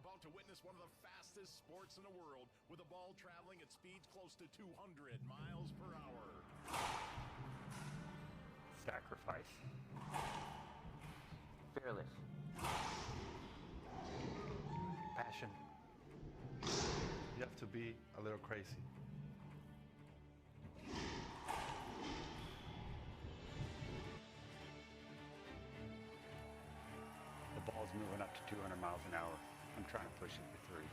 about to witness one of the fastest sports in the world, with a ball traveling at speeds close to 200 miles per hour. Sacrifice. Fearless. Passion. You have to be a little crazy. The ball's moving up to 200 miles an hour. I'm trying to push it to 3.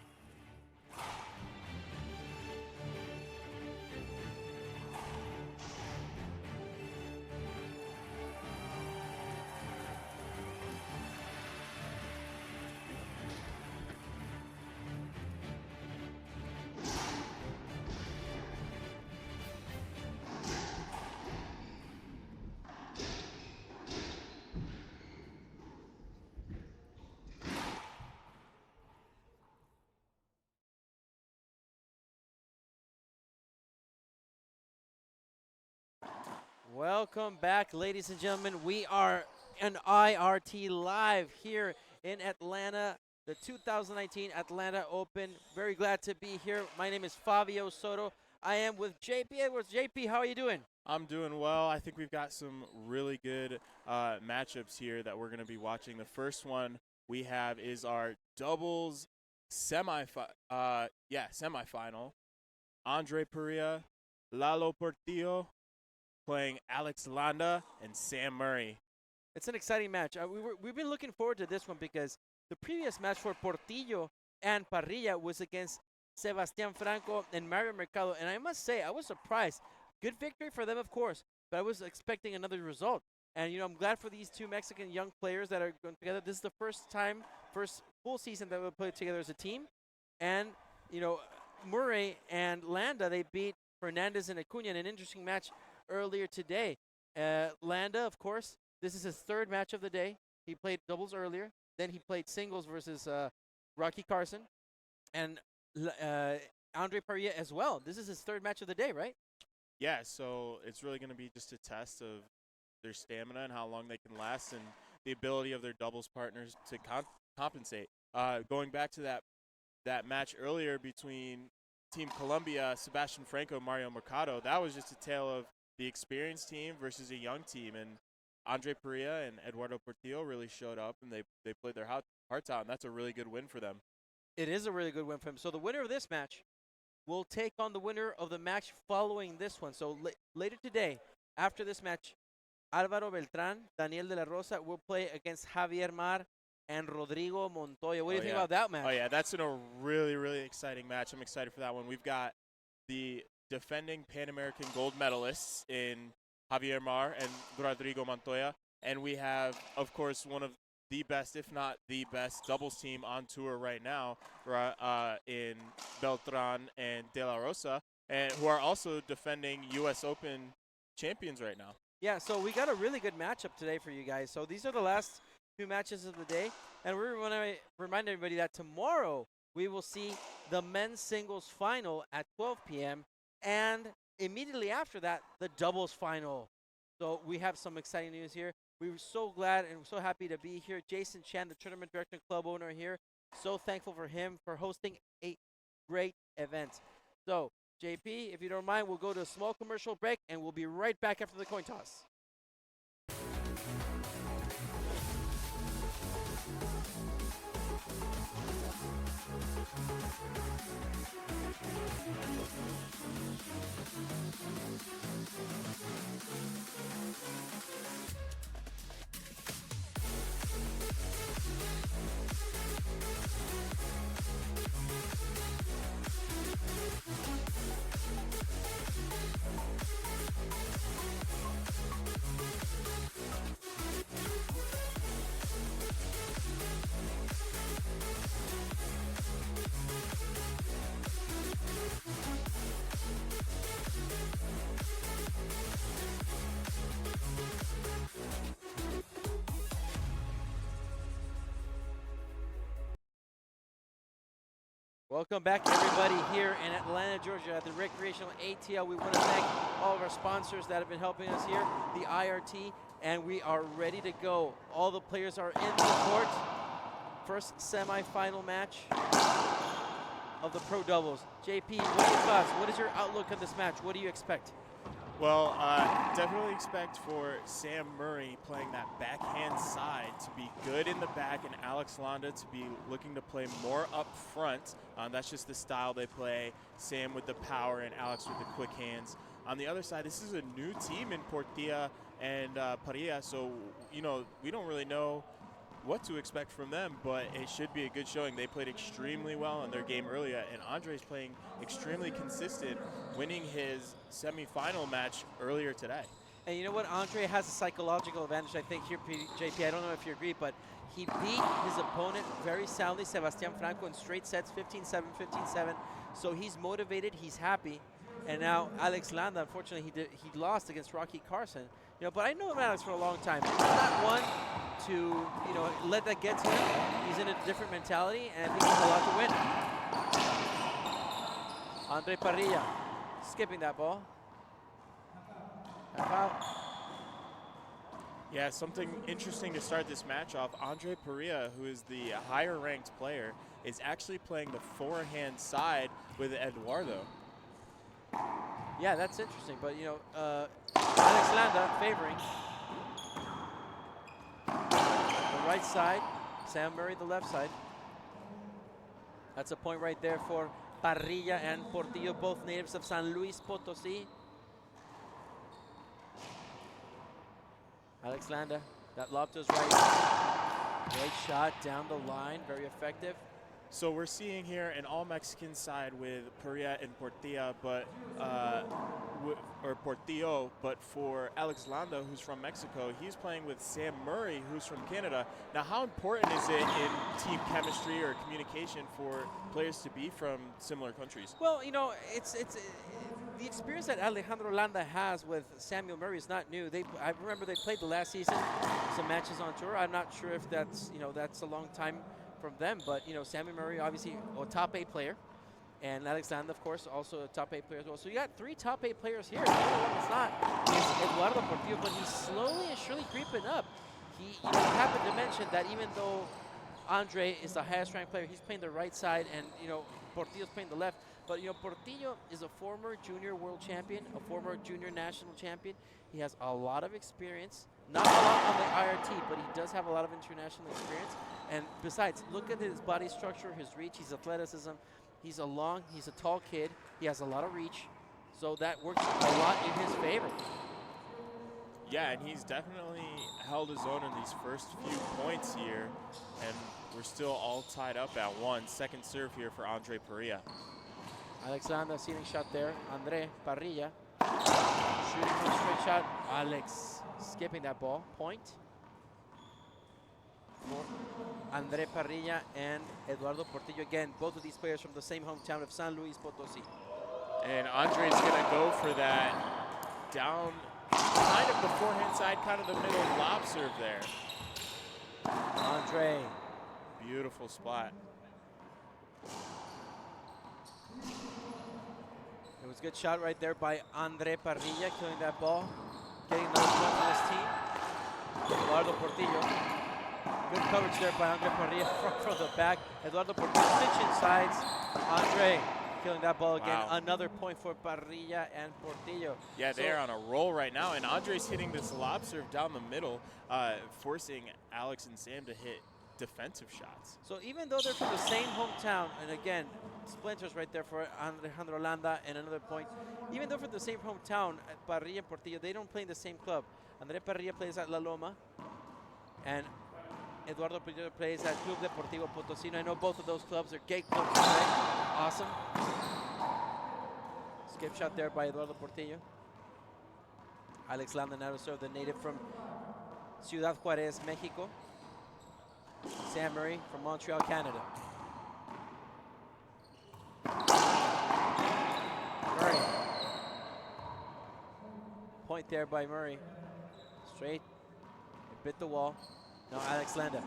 Welcome back, ladies and gentlemen. We are an IRT live here in Atlanta, the 2019 Atlanta Open. Very glad to be here. My name is Fabio Soto. I am with JP Edwards. JP, how are you doing? I'm doing well. I think we've got some really good matchups here that we're going to be watching. The first one we have is our doubles semifinal. Andre Parrilla, Lalo Portillo playing Alex Landa and Sam Murray. It's an exciting match. We've been looking forward to this one because the previous match for Portillo and Parrilla was against Sebastian Franco and Mario Mercado. And I must say, I was surprised. Good victory for them, of course, but I was expecting another result. And, you know, I'm glad for these two Mexican young players that are going together. This is the first full season that we'll play together as a team. And, you know, Murray and Landa, they beat Fernandez and Acuna in an interesting match earlier today. Landa, of course, this is his third match of the day. He played doubles earlier. Then he played singles versus Rocky Carson. And Andre Parrilla as well. This is his third match of the day, right? Yeah, so it's really going to be just a test of their stamina and how long they can last and the ability of their doubles partners to compensate. Going back to that match earlier between Team Colombia, Sebastian Franco, Mario Mercado, that was just a tale of the experienced team versus a young team. And Andre Parrilla and Eduardo Portillo really showed up, and they played their hearts out, and that's a really good win for them. It is a really good win for them. So the winner of this match will take on the winner of the match following this one. So later today, after this match, Álvaro Beltrán, Daniel de la Rosa will play against Javier Mar and Rodrigo Montoya. What do you think about that match? Oh, yeah, that's a really, really exciting match. I'm excited for that one. We've got the defending Pan American gold medalists in Javier Mar and Rodrigo Montoya. And we have, of course, one of the best, if not the best, doubles team on tour right now in Beltran and De La Rosa, and who are also defending U.S. Open champions right now. Yeah, so we got a really good matchup today for you guys. So these are the last few matches of the day. And we want to remind everybody that tomorrow we will see the men's singles final at 12 p.m. And immediately after that, the doubles final. So we have some exciting news here. We were so glad and so happy to be here. Jason Chan, the tournament director and club owner here. So thankful for him for hosting a great event. So, JP, if you don't mind, we'll go to a small commercial break, and we'll be right back after the coin toss. Welcome back, everybody, here in Atlanta, Georgia, at the Recreational ATL. We want to thank all of our sponsors that have been helping us here, the IRT, and we are ready to go. All the players are in the court first semifinal match of the pro doubles. JP, what are your thoughts? What is your outlook on this match? What do you expect? Well, definitely expect for Sam Murray playing that backhand side to be good in the back, and Alex Landa to be looking to play more up front. That's just the style they play. Sam with the power and Alex with the quick hands. On the other side, this is a new team in Portillo and Parrilla, so we don't really know what to expect from them, but it should be a good showing. They played extremely well in their game earlier, and Andre's playing extremely consistent, winning his semifinal match earlier today. And you know what? Andre has a psychological advantage, I think, here, JP. I don't know if you agree, but he beat his opponent very soundly, Sebastian Franco, in straight sets, 15-7, 15-7. So he's motivated, he's happy. And now Alex Landa, unfortunately, he lost against Rocky Carson. But I know Alex for a long time. He's not one to let that get to him. He's in a different mentality, and I think he has a lot to win. Andre Parrilla skipping that ball. Half out. Yeah, something interesting to start this match off. Andre Parrilla, who is the higher-ranked player, is actually playing the forehand side with Eduardo. Yeah, that's interesting. But, Alex Landa favoring the right side, Sam Murray the left side. That's a point right there for Parrilla and Portillo, both natives of San Luis Potosí. Alex Landa, that lob to his right. Great shot down the line, very effective. So we're seeing here an all-Mexican side with Parrilla and Portilla, or Portillo, but for Alex Landa, who's from Mexico, he's playing with Sam Murray, who's from Canada. Now, how important is it in team chemistry or communication for players to be from similar countries? Well, it's the experience that Alejandro Landa has with Samuel Murray is not new. I remember they played the last season, some matches on tour. I'm not sure if that's a long time from them, but Samuel Murray, obviously a top 8 player, and Alex Landa, of course, also a top 8 player as well. So you got 3 top 8 players here. The only one that's not is Eduardo Portillo, but he's slowly and surely creeping up. He happened to mention that even though Andre is the highest ranked player, he's playing the right side, and Portillo's playing the left. But Portillo is a former junior world champion, a former junior national champion. He has a lot of experience, not a lot on the IRT, but he does have a lot of international experience. And besides, look at his body structure, his reach, his athleticism. He's a tall kid. He has a lot of reach. So that works a lot in his favor. Yeah, and he's definitely held his own in these first few points here. And we're still all tied up at 1. Second serve here for Andre Parrilla. Alex Landa, ceiling shot there. Andre Parrilla shooting from straight shot. Alex skipping that ball. Point for Andre Parrilla and Eduardo Portillo. Again, both of these players from the same hometown of San Luis Potosí. And Andre's going to go for that down, kind of the forehand side, kind of the middle lob serve there. Andre. Beautiful spot. It was a good shot right there by Andre Parrilla, killing that ball, getting another point for his team. Eduardo Portillo. Good coverage there by Andre Parrilla from the back. Eduardo Portillo pitching sides. Andre killing that ball again. Wow. Another point for Parrilla and Portillo. Yeah, they're on a roll right now, and Andre's hitting this lob serve down the middle, forcing Alex and Sam to hit defensive shots. So even though they're from the same hometown, and again, splinters right there for Alejandro Landa and another point. Even though from the same hometown, Parrilla and Portillo, they don't play in the same club. Andre Parrilla plays at La Loma, and Eduardo Portillo plays at Club Deportivo Potosino. I know both of those clubs are gay clubs. Right? Awesome. Skip shot there by Eduardo Portillo. Alex Landa now to serve, the native from Ciudad Juárez, Mexico. Sam Murray from Montreal, Canada. Murray. Point there by Murray. Straight. It bit the wall. Now Alex Landa.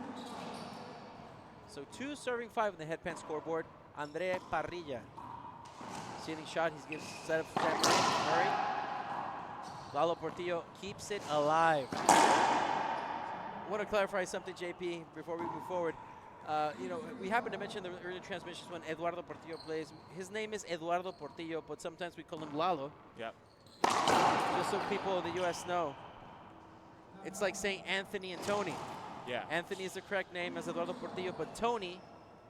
So 2 serving 5 on the headpan scoreboard. Andre Parrilla. Ceiling shot. He gives set up for Murray. Lalo Portillo keeps it alive. I want to clarify something, JP, before we move forward. We happened to mention the earlier transmissions when Eduardo Portillo plays. His name is Eduardo Portillo, but sometimes we call him Lalo. Yep. Just so people in the U.S. know. It's like saying Anthony and Tony. Yeah. Anthony is the correct name as Eduardo Portillo, but Tony,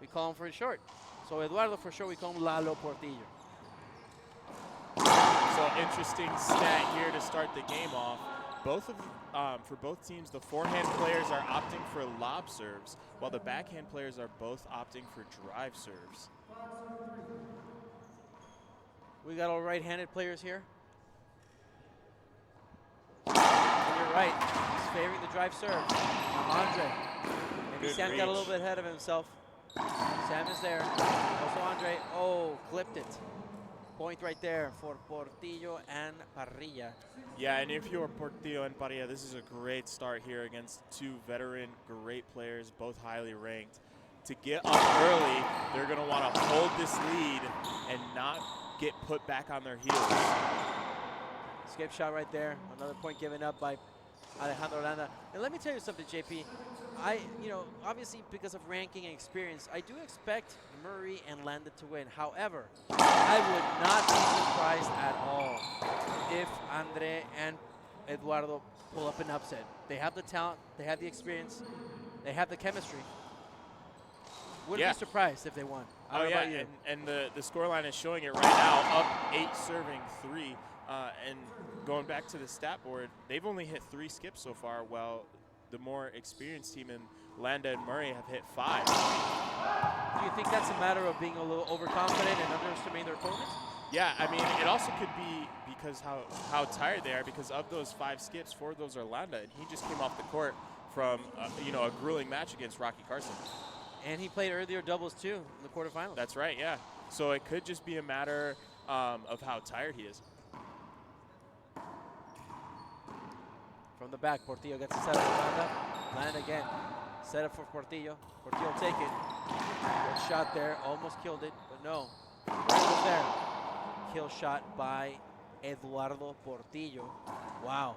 we call him for short. So Eduardo, for sure, we call him Lalo Portillo. So interesting stat here to start the game off. For both teams, the forehand players are opting for lob serves, while the backhand players are both opting for drive serves. We got all right-handed players here. And you're right. He's favoring the drive serve. Andre. Maybe Good Sam got a little reach. bit ahead of himself. Sam is there. Also Andre. Oh, clipped it. Point right there for Portillo and Parrilla. Yeah, and if you're Portillo and Parrilla, this is a great start here against two veteran, great players, both highly ranked. To get up early, they're going to want to hold this lead and not get put back on their heels. Escape shot right there. Another point given up by Alejandro Landa. And let me tell you something, JP. Obviously because of ranking and experience, I do expect Murray and Landa to win. However, I would not be surprised at all if Andre and Eduardo pull up an upset. They have the talent, they have the experience, they have the chemistry. Wouldn't Yeah. be surprised if they won. I don't know about you. and the scoreline is showing it right now, up 8 serving 3. And going back to the stat board, they've only hit 3 skips so far, while the more experienced team in Landa and Murray have hit 5. Do you think that's a matter of being a little overconfident and underestimating their opponent? Yeah, I mean, it also could be because how tired they are, because of those 5 skips, 4 of those are Landa, and he just came off the court from a grueling match against Rocky Carson. And he played earlier doubles too in the quarterfinals. That's right, yeah. So it could just be a matter of how tired he is. From the back, Portillo gets a set up for Landa. Landa again. Set up for Portillo. Portillo take it. Good shot there. Almost killed it, but no. Right was there. Kill shot by Eduardo Portillo. Wow.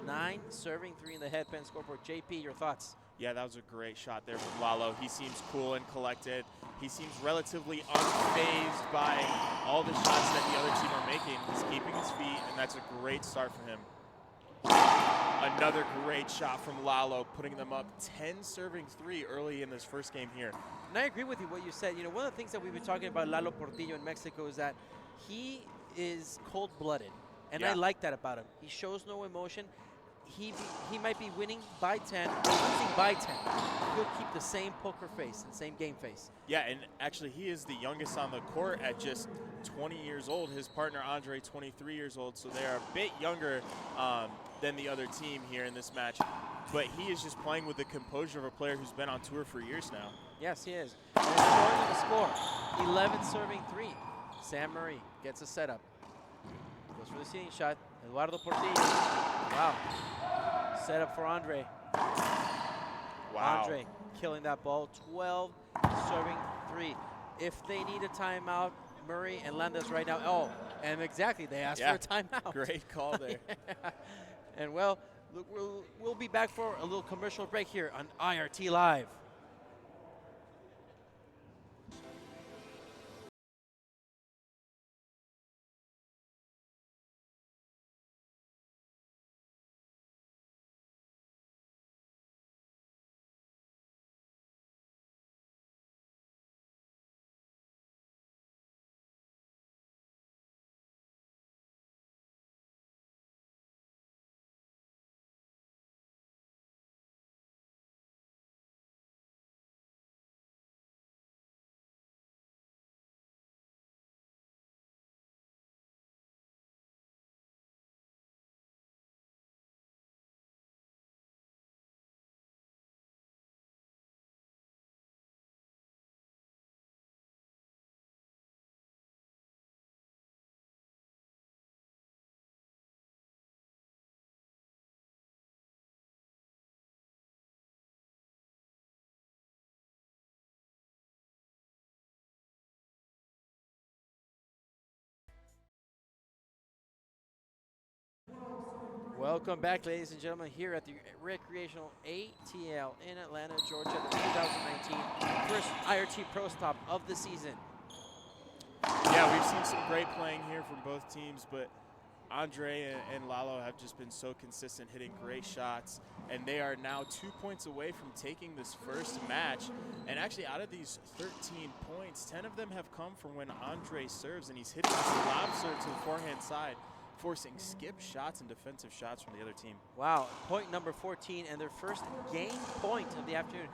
9 serving 3 in the headpin scoreboard. JP, your thoughts? Yeah, that was a great shot there from Lalo. He seems cool and collected. He seems relatively unfazed by all the shots that the other team are making. He's keeping his feet, and that's a great start for him. Another great shot from Lalo, putting them up 10 serving 3 early in this first game here. And I agree with you what you said. One of the things that we've been talking about Lalo Portillo in Mexico is that he is cold-blooded. And I Yeah. like that about him. He shows no emotion. He might be winning by 10 or losing by 10. He'll keep the same poker face and same game face. Yeah, and actually he is the youngest on the court at just 20 years old. His partner Andre, 23 years old, so they are a bit younger than the other team here in this match. But he is just playing with the composure of a player who's been on tour for years now. Yes, he is. And it's scoring the score. 11 serving 3. Sam Murray gets a setup. Goes for the seating shot. Eduardo Portillo. Wow. Setup for Andre. Wow. Andre killing that ball. 12 serving 3. If they need a timeout, Murray and Landa's right now. Oh, and exactly, they asked for a timeout. Great call there. Yeah. And well, look, we'll be back for a little commercial break here on IRT Live. Welcome back, ladies and gentlemen, here at the Recreational ATL in Atlanta, Georgia, the 2019 first IRT Pro Stop of the season. Yeah, we've seen some great playing here from both teams, but Andre and Lalo have just been so consistent, hitting great shots, and they are now 2 points away from taking this first match. And actually, out of these 13 points, 10 of them have come from when Andre serves, and he's hitting this lob serve to the forehand side, forcing skip shots and defensive shots from the other team. Wow, point number 14 and their first game point of the afternoon.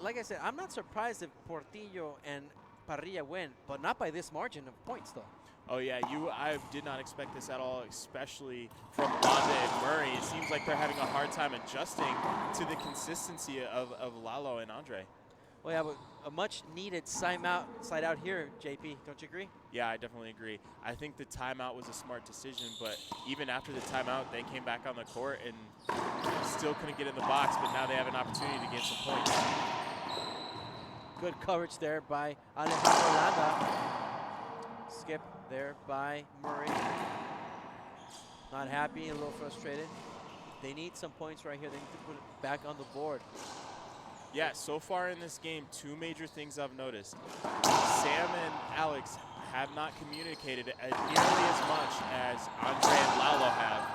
Like I said, I'm not surprised if Portillo and Parrilla win, but not by this margin of points, though. Oh yeah, I did not expect this at all, especially from Landa and Murray. It seems like they're having a hard time adjusting to the consistency of Lalo and Andre. Well, yeah, but a much-needed side out here, JP. Don't you agree? Yeah, I definitely agree. I think the timeout was a smart decision, but even after the timeout, they came back on the court and still couldn't get in the box, but now they have an opportunity to get some points. Good coverage there by Alejandro Landa. Skip there by Murray. Not happy, a little frustrated. They need some points right here. They need to put it back on the board. Yeah, so far in this game, two major things I've noticed. Sam and Alex have not communicated nearly as much as Andre and Lalo have,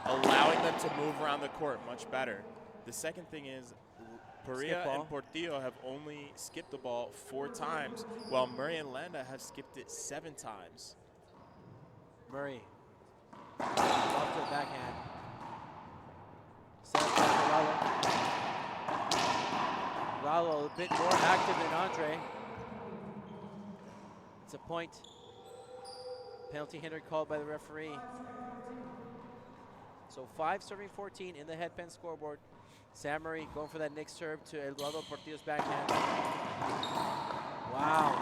allowing them to move around the court much better. The second thing is Parrilla and Portillo have only skipped the ball 4 times, while Murray and Landa have skipped it 7 times. Murray, off to the backhand. Set up for Lalo. Lalo a bit more active than Andre. It's a point. Penalty hinder called by the referee. So 5 serving 14 in the headpen scoreboard. Sam Murray going for that Nick serve to Eduardo Portillo's backhand. Wow.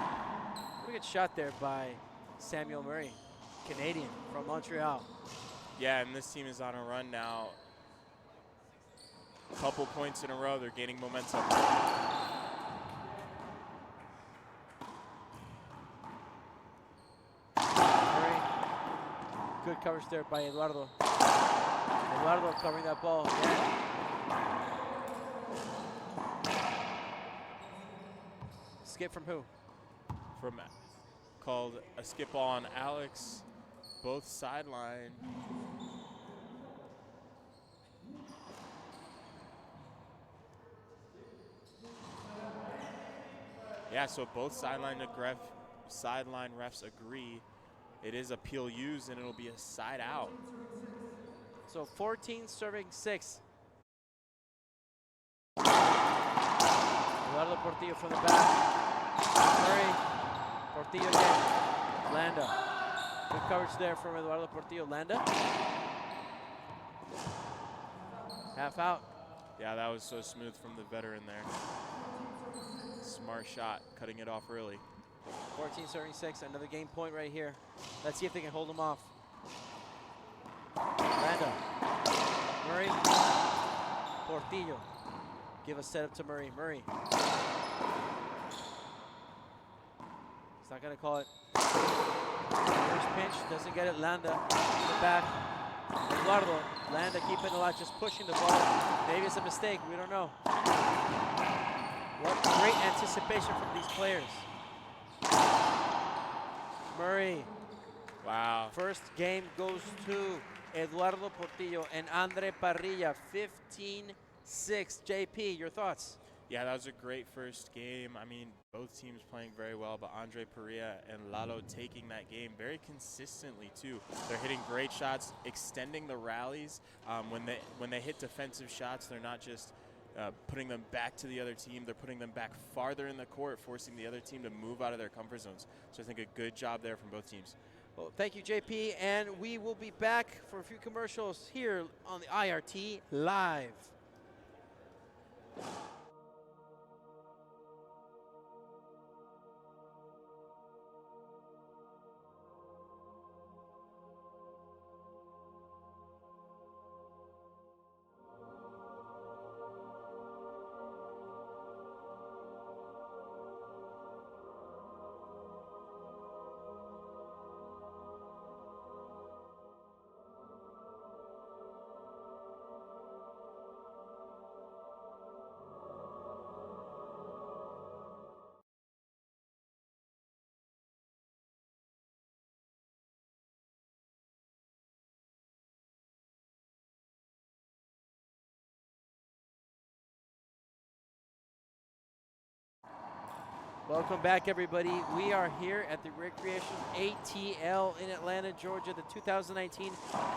Pretty good shot there by Samuel Murray, Canadian from Montreal. Yeah, and this team is on a run now. A couple points in a row, they're gaining momentum. Murray, good coverage there by Eduardo. Eduardo covering that ball again. Skip from who? From called a skip ball on Alex, both sideline. Yeah, so both sideline refs agree. It is a peel used, and it'll be a side out. So 14 serving 6. Eduardo Portillo from the back. Murray, Portillo again. Landa. Good coverage there from Eduardo Portillo. Landa. Half out. Yeah, that was so smooth from the veteran there. Smart shot, cutting it off early. 14 serving 6. Another game point right here. Let's see if they can hold them off. Landa. Murray. Portillo. Give a setup to Murray. Murray. He's not going to call it. First pinch. Doesn't get it. Landa in the back. Eduardo. Landa keeping it alive. Just pushing the ball. Maybe it's a mistake. We don't know. What great anticipation from these players. Murray. Wow. First game goes to Eduardo Portillo and Andre Parrilla. 15-6. JP, your thoughts? Yeah, that was a great first game. I mean, both teams playing very well, but Andre Parrilla and Lalo taking that game very consistently too. They're hitting great shots, extending the rallies. When they hit defensive shots, they're not just putting them back to the other team. They're putting them back farther in the court, forcing the other team to move out of their comfort zones. So I think a good job there from both teams. Well, thank you, JP, and we will be back for a few commercials here on the IRT Live. Welcome back, everybody. We are here at the Recreation ATL in Atlanta, Georgia, the 2019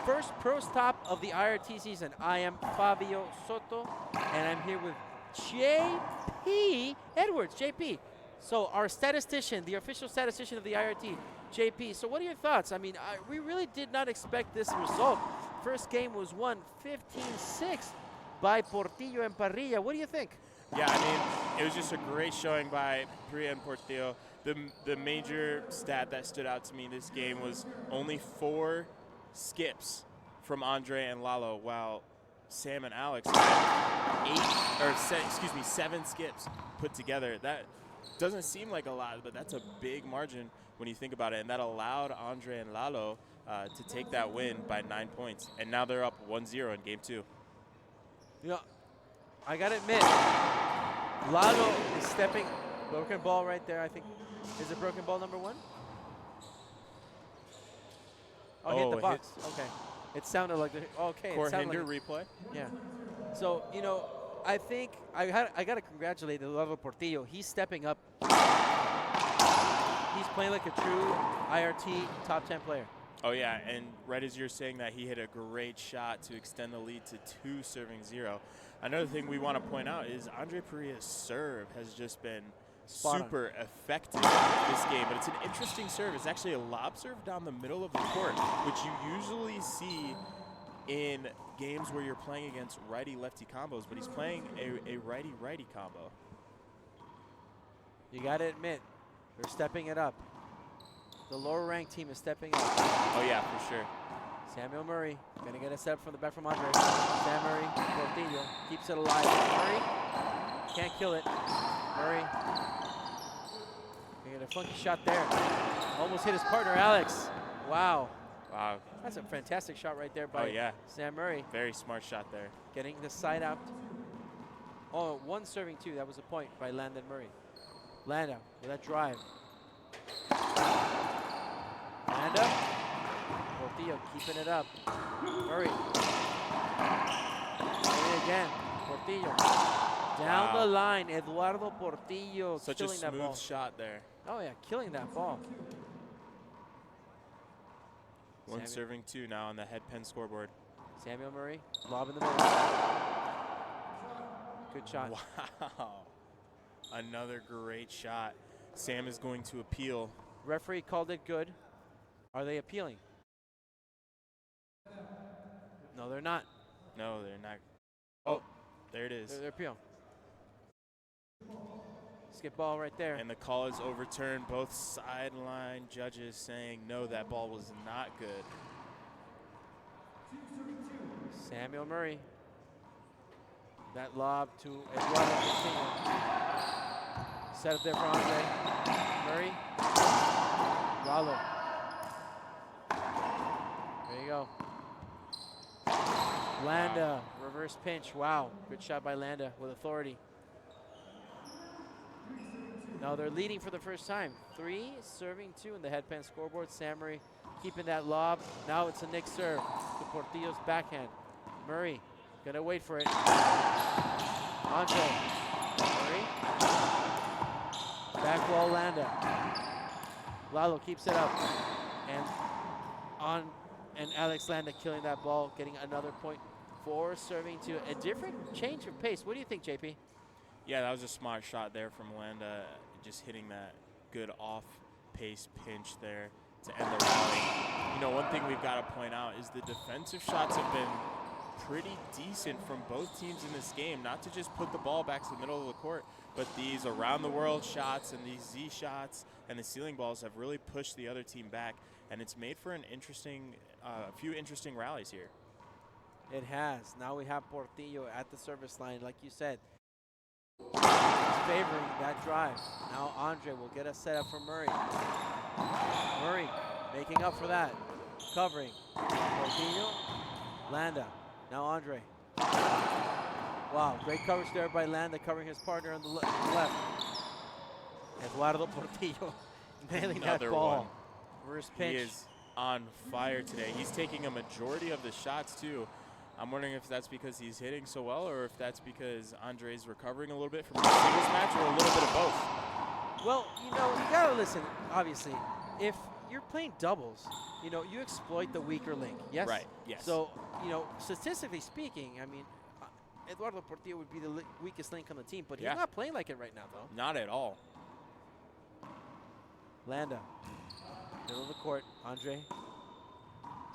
first pro stop of the IRT season. I am Fabio Soto, and I'm here with JP Edwards. JP, so our statistician, the official statistician of the IRT, JP. So what are your thoughts? I mean, we really did not expect this result. First game was won 15-6 by Portillo and Parrilla. What do you think? Yeah, I mean, it was just a great showing by Parrilla and Portillo. The major stat that stood out to me in this game was only 4 skips from Andre and Lalo, while Sam and Alex had 7 skips put together. That doesn't seem like a lot, but that's a big margin when you think about it, and that allowed Andre and Lalo to take that win by 9 points, and now they're up 1-0 in game 2. You know, I gotta admit, Lalo is stepping. Broken ball right there, I think. Is it broken ball number 1? Oh, hit the box. Okay. It sounded like the. Okay. Court it sounded hinder like replay. Yeah. So, you know, I think I got to congratulate the Lalo Portillo. He's stepping up. He's playing like a true IRT top 10 player. Oh, yeah, and right as you're saying that, he hit a great shot to extend the lead to 2 serving 0. Another thing we want to point out is Andre Parrilla's serve has just been super effective this game, but it's an interesting serve. It's actually a lob serve down the middle of the court, which you usually see in games where you're playing against righty-lefty combos, but he's playing a righty-righty combo. You got to admit, they're stepping it up. The lower-ranked team is stepping up. Oh, yeah, for sure. Samuel Murray going to get a set from the back from Andre. Sam Murray, Portillo, keeps it alive. Murray can't kill it. Murray. They get a funky shot there. Almost hit his partner, Alex. Wow. Wow. That's a fantastic shot right there by Sam Murray. Very smart shot there. Getting the side out. Oh, 1 serving 2. That was a point by Landa and Murray. Landa with that drive. Landa. Portillo keeping it up. Murray. Murray again. Portillo. Down the line, Eduardo Portillo Such killing a that ball. smooth shot there. Oh, yeah, killing that ball. 1 serving 2 now on the head pen scoreboard. Samuel Murray, lob in the middle. Good shot. Wow. Another great shot. Sam is going to appeal. Referee called it good. Are they appealing? No, they're not. No, they're not. Oh, there it is. They're appealing. Skip ball right there. And the call is overturned. Both sideline judges saying, no, that ball was not good. Samuel Murray. That lob to Eduardo Portillo. Set up there for Andre. Murray. Lalo. There you go. Landa, reverse pinch. Wow, good shot by Landa with authority. Now they're leading for the first time. 3 serving 2 in the headpan scoreboard. Sam Murray keeping that lob. Now it's a Nick serve to Portillo's backhand. Murray gonna wait for it. Andre. Murray. Back wall Landa. Lalo keeps it up. And Alex Landa killing that ball, getting another point. 4 serving 2. A different change of pace. What do you think, JP? Yeah, that was a smart shot there from Landa, just hitting that good off-pace pinch there to end the rally. You know, one thing we've got to point out is the defensive shots have been pretty decent from both teams in this game. Not to just put the ball back to the middle of the court, but these around-the-world shots and these Z shots and the ceiling balls have really pushed the other team back, and it's made for an interesting, a few interesting rallies here. It has. Now we have Portillo at the service line, like you said. He's favoring that drive. Now Andre will get a setup for Murray. Murray making up for that. Covering. Portillo. Landa. Now Andre. Wow, great coverage there by Landa, covering his partner on the left. Eduardo Portillo nailing that ball. Reverse pinch. He is on fire today. He's taking a majority of the shots, too. I'm wondering if that's because he's hitting so well or if that's because Andre's recovering a little bit from the singles match or a little bit of both. Well, you gotta listen. Obviously, if you're playing doubles, you exploit the weaker link. Yes. Right. Yes. So, statistically speaking, I mean, Eduardo Portillo would be the weakest link on the team, but he's not playing like it right now, though. Not at all. Landa, middle of the court. Andre,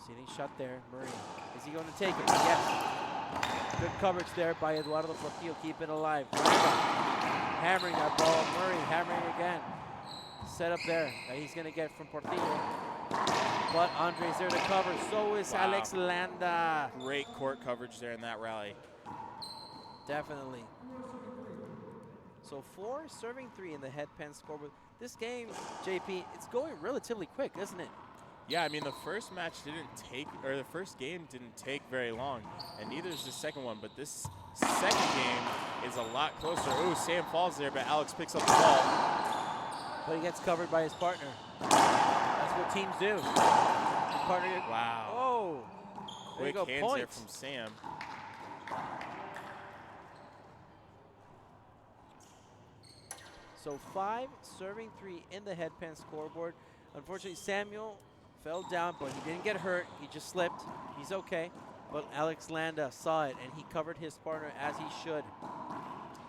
seeing shot there. Murray, is he going to take it? Yes. Good coverage there by Eduardo Portillo, keeping it alive. Landa, hammering that ball. Murray hammering again. Set up there that he's going to get from Portillo. But Andre's there to cover. So is Alex Landa. Great court coverage there in that rally. Definitely. So 4 serving 3 in the head pen scoreboard. This game, JP, it's going relatively quick, isn't it? Yeah, I mean, the first game didn't take very long, and neither is the second one, but this second game is a lot closer. Ooh, Sam falls there, but Alex picks up the ball. But he gets covered by his partner. That's what teams do. Wow. Oh. Quick hands there from Sam. So 5 serving 3 in the head pen scoreboard. Unfortunately, Samuel fell down, but he didn't get hurt. He just slipped. He's okay. But Alex Landa saw it, and he covered his partner as he should.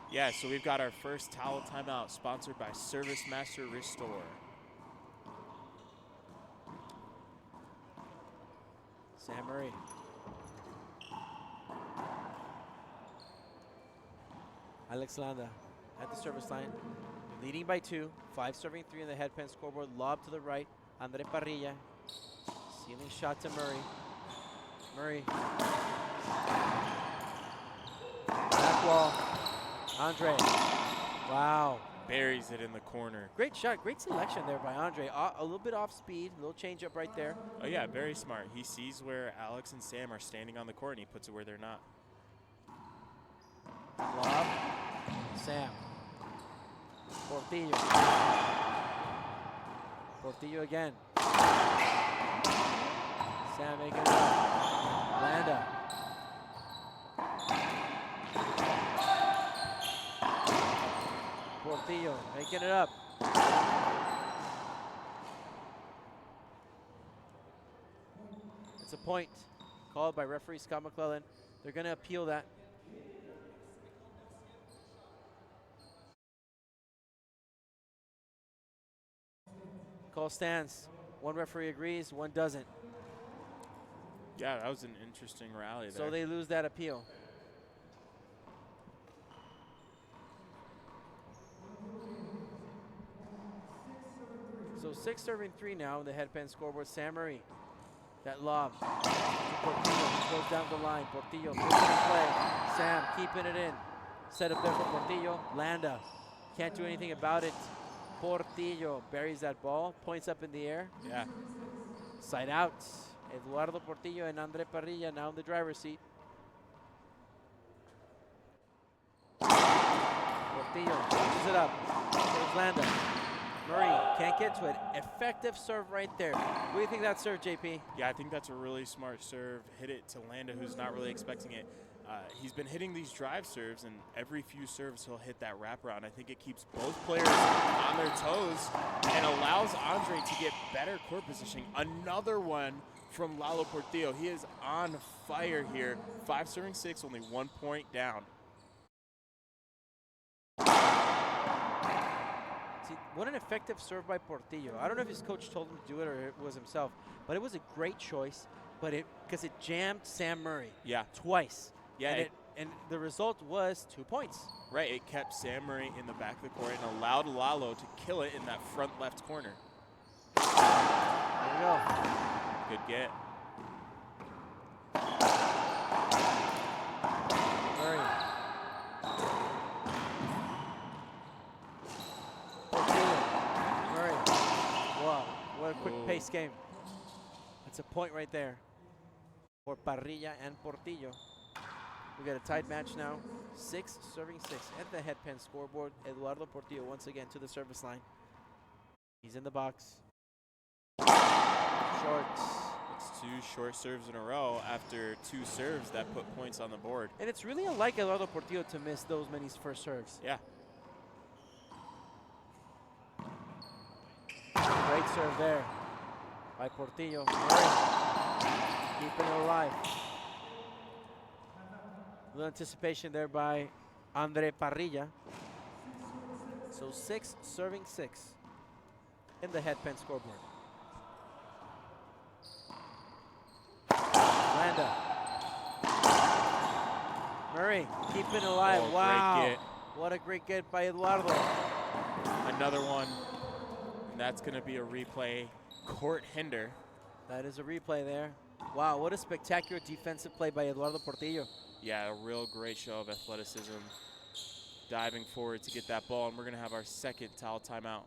Yeah, so we've got our first towel timeout sponsored by Service Master Restore. Sam Murray. Alex Landa at the service line, leading by 2. 5 serving 3 in the head pen scoreboard. Lob to the right. Andre Parrilla. Ceiling shot to Murray. Murray. Back wall. Andre. Wow. Buries it in the corner. Great shot. Great selection there by Andre. A little bit off speed. A little change up right there. Oh, yeah, very smart. He sees where Alex and Sam are standing on the court, and he puts it where they're not. Lob. Sam. Portillo. Portillo again. Sam making it up. Landa. Portillo making it up. It's a point called by referee Scott McClellan. They're going to appeal that. Call stands. One referee agrees, one doesn't. Yeah, that was an interesting rally there. So they lose that appeal. So 6 serving 3 now in the head pen scoreboard. Sam Murray. That lob. Portillo goes down the line. Portillo puts it in play. Sam keeping it in. Set up there for Portillo. Landa can't do anything about it. Portillo buries that ball. Points up in the air. Yeah. Side out. Eduardo Portillo and Andre Parrilla now in the driver's seat. Portillo pushes it up. There's Landa. Murray can't get to it. Effective serve right there. What do you think of that serve, JP? Yeah, I think that's a really smart serve. Hit it to Landa, who's not really expecting it. He's been hitting these drive serves, and every few serves he'll hit that wraparound. I think it keeps both players on their toes and allows Andre to get better court positioning. Another one from Lalo Portillo. He is on fire here. 5 serving 6, only 1 point down. See, what an effective serve by Portillo. I don't know if his coach told him to do it or it was himself, but it was a great choice. But because it jammed Sam Murray. Yeah. Twice. Yeah. And the result was 2 points. Right. It kept Sam Murray in the back of the court and allowed Lalo to kill it in that front left corner. There we go. Good get. Murray. Portillo. Murray. Wow. What a quick pace game. That's a point right there for Parrilla and Portillo. We got a tied match now. 6 serving 6 at the head pen scoreboard. Eduardo Portillo once again to the service line. He's in the box. Short. It's 2 short serves in a row after 2 serves that put points on the board. And it's really unlike Eduardo Portillo to miss those many first serves. Yeah. Great serve there by Portillo. Murray keeping it alive. A little anticipation there by Andre Parrilla. So 6 serving 6 in the headpen scoreboard. Landa. Murray keeping it alive. Oh, wow. great get. What a great get by Eduardo. Another one, and that's going to be a replay. Court hinder. That is a replay there. Wow, what a spectacular defensive play by Eduardo Portillo. Yeah, a real great show of athleticism. Diving forward to get that ball, and we're going to have our second towel timeout.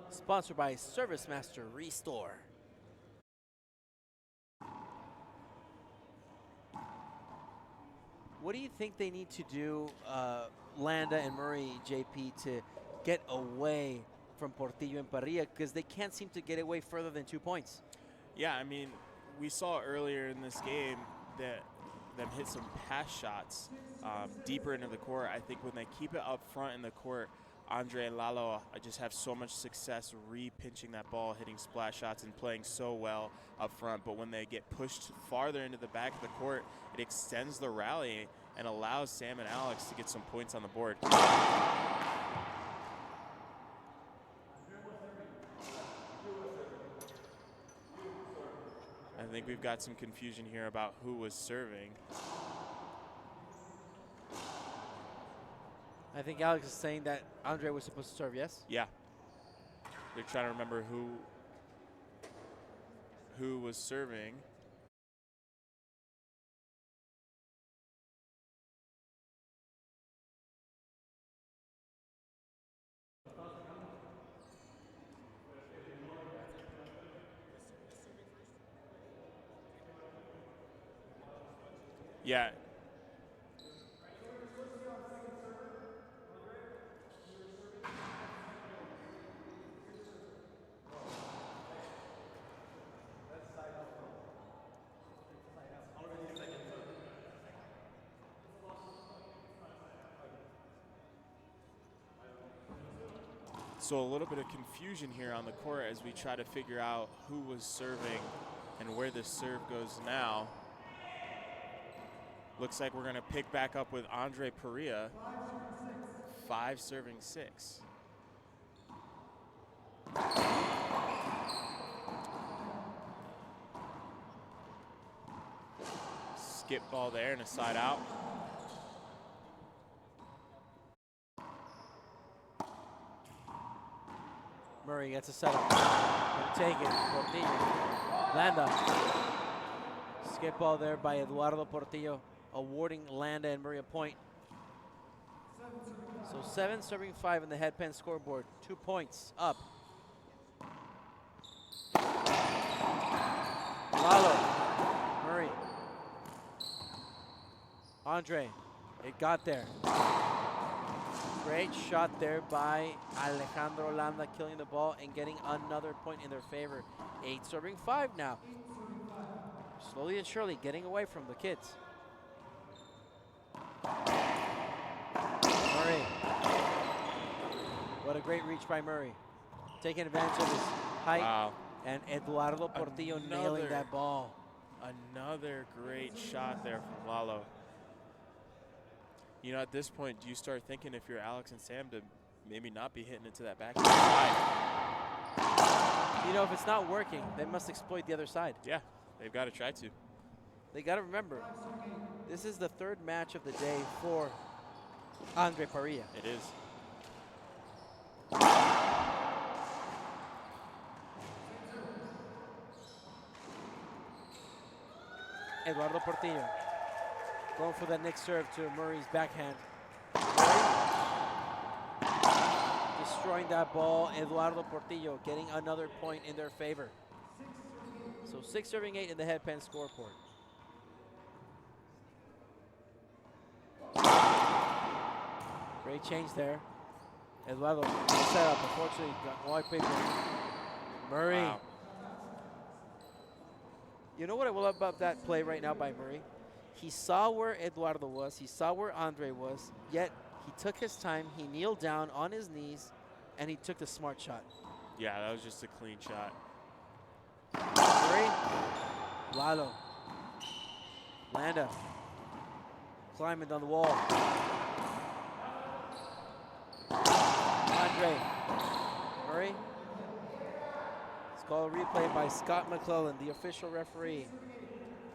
Sponsored by Service Master Restore. What do you think they need to do, Landa and Murray, JP, to get away from Portillo and Parrilla? Because they can't seem to get away further than 2 points. Yeah, I mean, we saw earlier in this game that them hit some pass shots deeper into the court. I think when they keep it up front in the court, Andre and Lalo just have so much success re-pinching that ball, hitting splash shots, and playing so well up front. But when they get pushed farther into the back of the court, it extends the rally and allows Sam and Alex to get some points on the board. I think we've got some confusion here about who was serving. I think Alex is saying that Andre was supposed to serve, yes? Yeah. They're trying to remember who was serving. Yeah. So a little bit of confusion here on the court as we try to figure out who was serving and where the serve goes now. Looks like we're going to pick back up with Andre Parrilla, 5 serving 6. Skip ball there and a side out. Murray gets a setup. Gonna take it. Portillo. Landa. Skip ball there by Eduardo Portillo, awarding Landa and Murray a point. So 7 serving 5 in the headpen scoreboard. 2 points up. Lalo. Murray. Andre. It got there. Great shot there by Alejandro Landa, killing the ball and getting another point in their favor. 8 serving 5 now. Slowly and surely getting away from the kids. Murray. What a great reach by Murray. Taking advantage of his height. Wow. And Eduardo Portillo nailing that ball. Another great shot there from Lalo. You know, at this point, do you start thinking if you're Alex and Sam to maybe not be hitting into that back side? You know, if it's not working, they must exploit the other side. Yeah, they've got to try to. They got to remember, this is the 3rd match of the day for Andre Parrilla. It is. Eduardo Portillo going for that next serve to Murray's backhand. Destroying that ball. Eduardo Portillo getting another point in their favor. So 6 serving 8 in the headpen scoreboard. Great change there. Eduardo set up. Unfortunately, got white paper. Murray. Wow. You know what I love about that play right now by Murray? He saw where Eduardo was. He saw where Andre was. Yet he took his time. He kneeled down on his knees and he took the smart shot. Yeah, that was just a clean shot. Murray. Lalo. Landa. Climbing down the wall. Andre. Murray. It's called a replay by Scott McClellan, the official referee.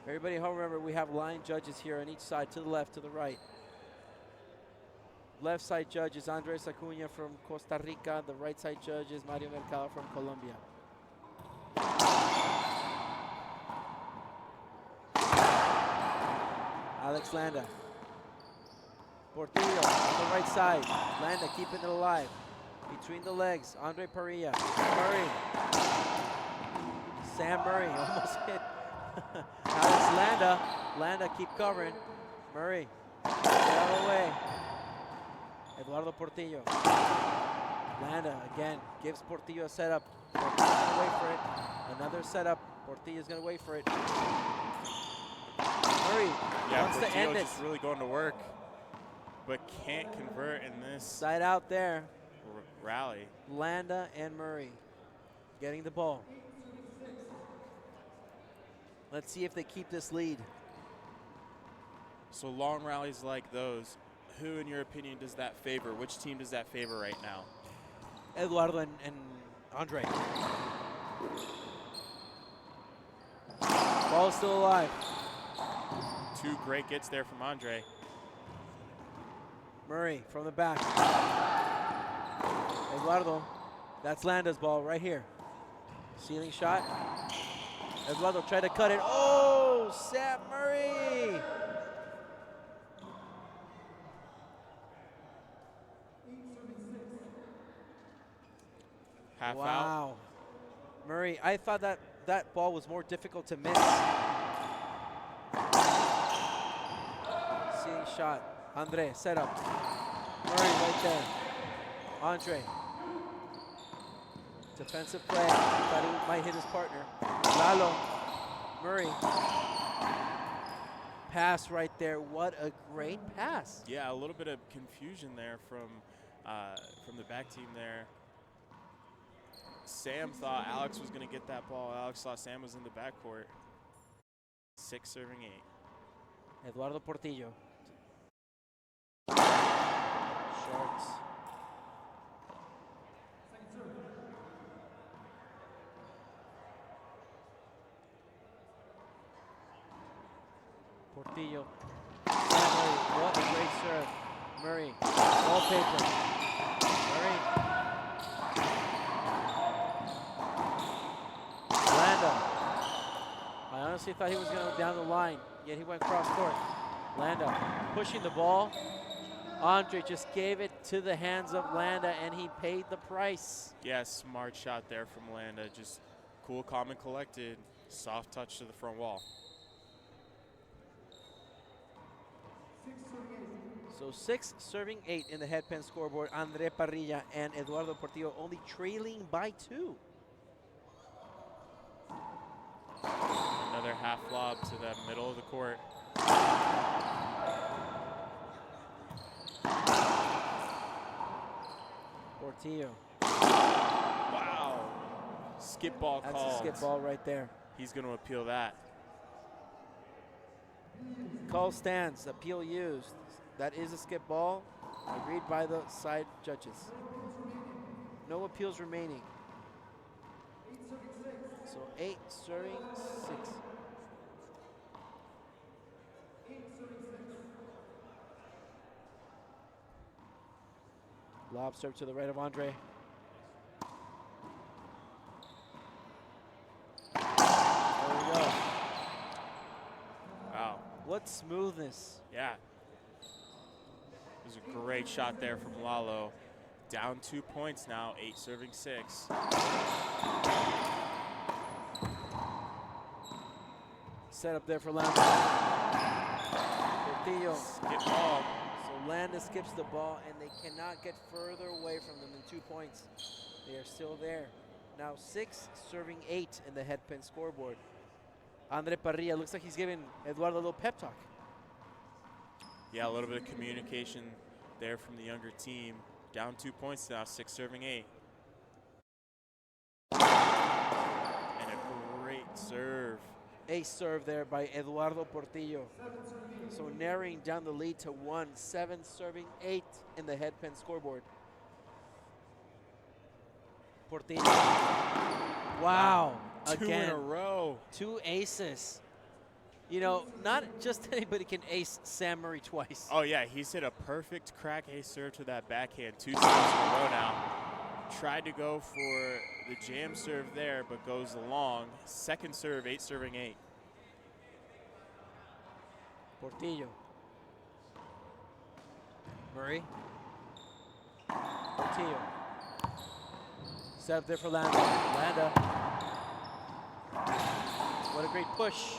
Everybody home, remember, we have line judges here on each side, to the left, to the right. Left side judge is Andres Acuña from Costa Rica. The right side judge is Mario Mercado from Colombia. Alex Landa. Portillo on the right side. Landa keeping it alive. Between the legs, Andre Parrilla. Murray. Sam Murray almost hit. Alex Landa. Landa keep covering. Murray. Get out of the way. Eduardo Portillo. Landa again gives Portillo a setup. Portillo's gonna wait for it. Another setup. Portillo's gonna wait for it. Murray wants to end Portillo this. just really going to work, but can't convert in this Side out there. rally. Landa and Murray getting the ball. Let's see if they keep this lead. So long rallies like those, who in your opinion does that favor? Which team does that favor right now? Eduardo and Andre. Ball's still alive. Two great gets there from Andre. Murray from the back. Eduardo, that's Landa's ball right here. Ceiling shot. Eduardo tried to cut it. Oh, Sam Murray. Half out. Wow. Murray, I thought that ball was more difficult to miss. Ceiling shot. Andre, set up. Murray right there. Andre. Defensive play. Thought he might hit his partner. Lalo. Murray. Pass right there. What a great pass. Yeah, a little bit of confusion there from the back team there. Sam thought Alex was going to get that ball. Alex thought Sam was in the backcourt. 6 serving 8. Eduardo Portillo. Shorts. Portillo. Murray, what a great serve. Murray, wallpaper. Murray. Landa. I honestly thought he was going to go down the line, yet he went cross court. Landa pushing the ball. Andre just gave it to the hands of Landa, and he paid the price. Yeah, smart shot there from Landa. Just cool, calm, and collected. Soft touch to the front wall. So 6 serving 8 in the headpin scoreboard. Andre Parrilla and Eduardo Portillo only trailing by 2. Another half lob to the middle of the court. Portillo. Wow. Skip ball That's called. a skip ball right there. He's going to appeal that. Call stands. Appeal used. That is a skip ball. Agreed by the side judges. No appeals remaining. So 8 serving 6. Lob serve to the right of Andre. There we go. Wow. What smoothness. Yeah. It was a great shot there from Lalo. Down 2 points now, 8 serving 6. Set up there for Landa. Portillo. Skip ball. So Landa skips the ball, and they cannot get further away from them than 2 points. They are still there. Now 6 serving 8 in the headpin scoreboard. Andre Parrilla looks like he's giving Eduardo a little pep talk. Yeah, a little bit of communication there from the younger team. Down 2 points now, 6 serving 8. serve. Ace serve there by Eduardo Portillo. So narrowing down the lead to 1, 7 serving 8 in the headpin scoreboard. Portillo. Wow. Two Again, in a row. 2 aces. You know, not just anybody can ace Sam Murray twice. Oh, yeah, he's hit a perfect crack ace serve to that backhand 2 serves in a row now. Tried to go for the jam serve there, but goes long. Second serve, 8 serving 8. Portillo. Murray. Portillo. Set up there for Landa. Landa. What a great push.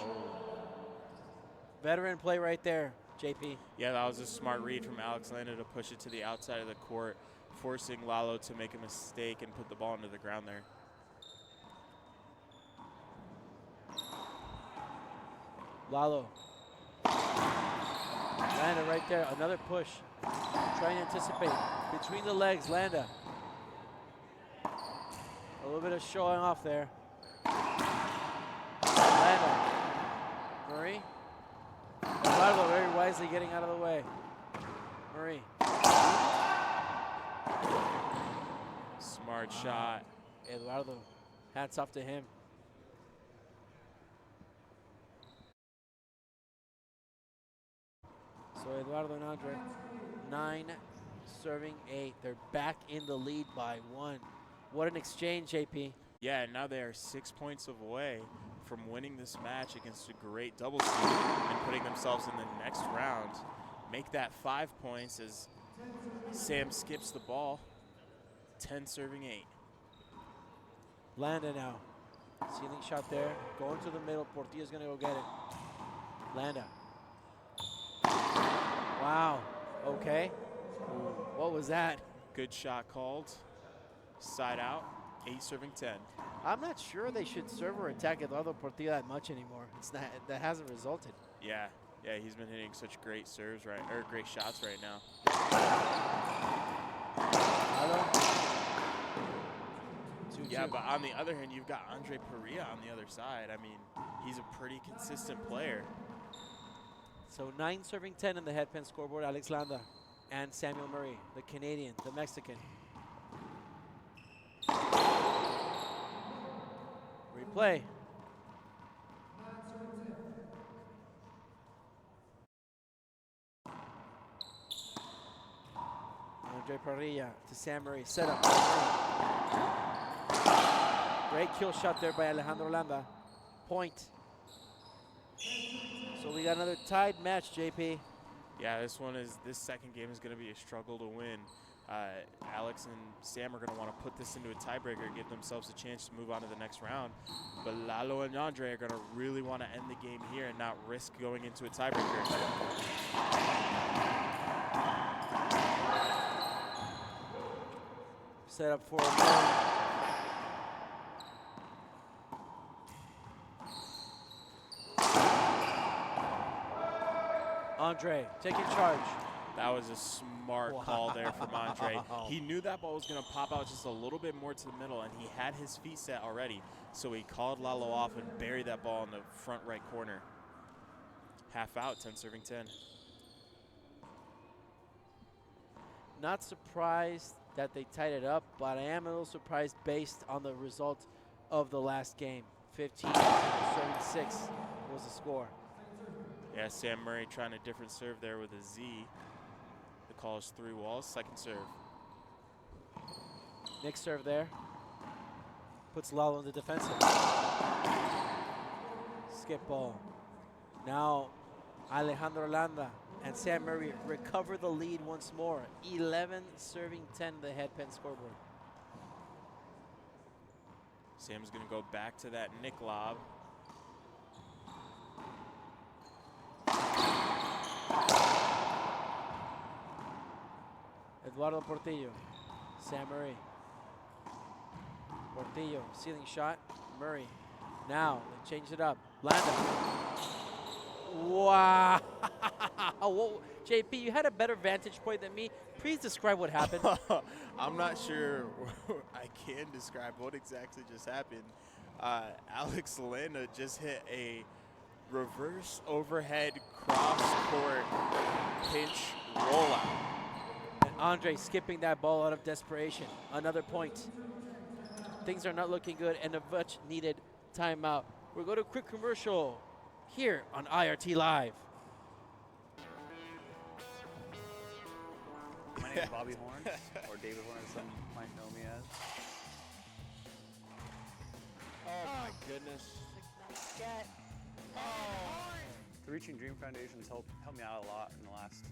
Veteran play right there, JP. Yeah, that was a smart read from Alex Landa to push it to the outside of the court, forcing Lalo to make a mistake and put the ball into the ground there. Lalo. Landa right there, another push. Trying to anticipate. Between the legs, Landa. A little bit of showing off there. Landa. Murray. Eduardo very wisely getting out of the way. Murray. Smart shot. Eduardo, hats off to him. So Eduardo and Andre, 9 serving 8. They're back in the lead by 1. What an exchange, JP. Yeah, and now they are 6 points away from winning this match against a great doubles team and putting themselves in the next round. Make that 5 points as Sam skips the ball. 10 serving 8. Landa now. Ceiling shot there. Going to the middle. Portillo's going to go get it. Landa. Wow. Okay. What was that? Good shot called. Side out. 8 serving 10. I'm not sure they should serve or attack Eduardo Portillo that much anymore. It's not, that hasn't resulted. Yeah, he's been hitting such great serves great shots right now. Yeah, but on the other hand, you've got Andre Parrilla on the other side. I mean, he's a pretty consistent player. So 9 serving 10 in the headpin scoreboard. Alex Landa and Samuel Murray, the Canadian, the Mexican. Replay. Andre Parrilla to Sam Murray. Set up. Great kill shot there by Alejandro Landa. Point. So we got another tied match, JP. Yeah, this second game is going to be a struggle to win. Alex and Sam are going to want to put this into a tiebreaker, give themselves a chance to move on to the next round. But Lalo and Andre are going to really want to end the game here and not risk going into a tiebreaker. Set up for a Andre taking charge. That was a smart call there from Andre. He knew that ball was going to pop out just a little bit more to the middle, and he had his feet set already. So he called Lalo off and buried that ball in the front right corner. Half out, 10 serving 10. Not surprised that they tied it up, but I am a little surprised based on the result of the last game. 15-6 was the score. Yeah, Sam Murray trying a different serve there with a Z. The call is 3 walls, second serve. Next serve there. Puts Lalo in the defensive. Skip ball. Now Alejandro Landa and Sam Murray recover the lead once more. 11 serving 10 the headpin scoreboard. Sam's going to go back to that Nick lob. Eduardo Portillo. Sam Murray. Portillo, ceiling shot. Murray. Now, they changed it up. Landa. Wow. Whoa. JP, you had a better vantage point than me. Please describe what happened. I'm not sure I can describe what exactly just happened. Alex Landa just hit a reverse overhead cross-court pitch rollout. And Andre skipping that ball out of desperation. Another point. Things are not looking good, and a much needed timeout. We'll go to a quick commercial here on IRT Live. My name is Bobby Horn, or David Horn, as some might know me as. Oh my goodness. The Reaching Dream Foundation's helped me out a lot in the last,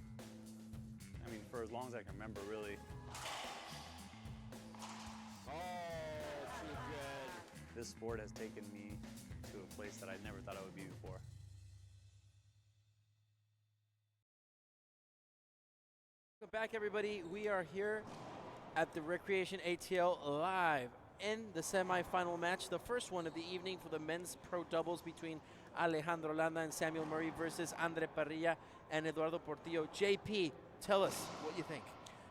for as long as I can remember, really. Too good. This sport has taken me to a place that I never thought I would be before. Welcome back, everybody. We are here at the Recreation ATL Live in the semifinal match, the first one of the evening for the men's pro doubles between Alejandro Landa and Samuel Murray versus Andre Parrilla and Eduardo Portillo. JP, tell us what you think.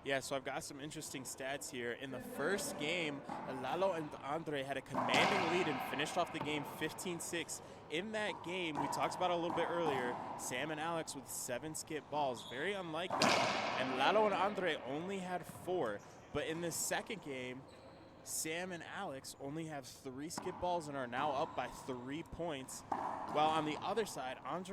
Yeah, so I've got some interesting stats here. In the first game, Lalo and Andre had a commanding lead and finished off the game 15-6. In that game, we talked about it a little bit earlier, Sam and Alex with 7 skip balls. Very unlike that. And Lalo and Andre only had 4. But in the second game, Sam and Alex only have 3 skip balls and are now up by 3 points. While on the other side, Andre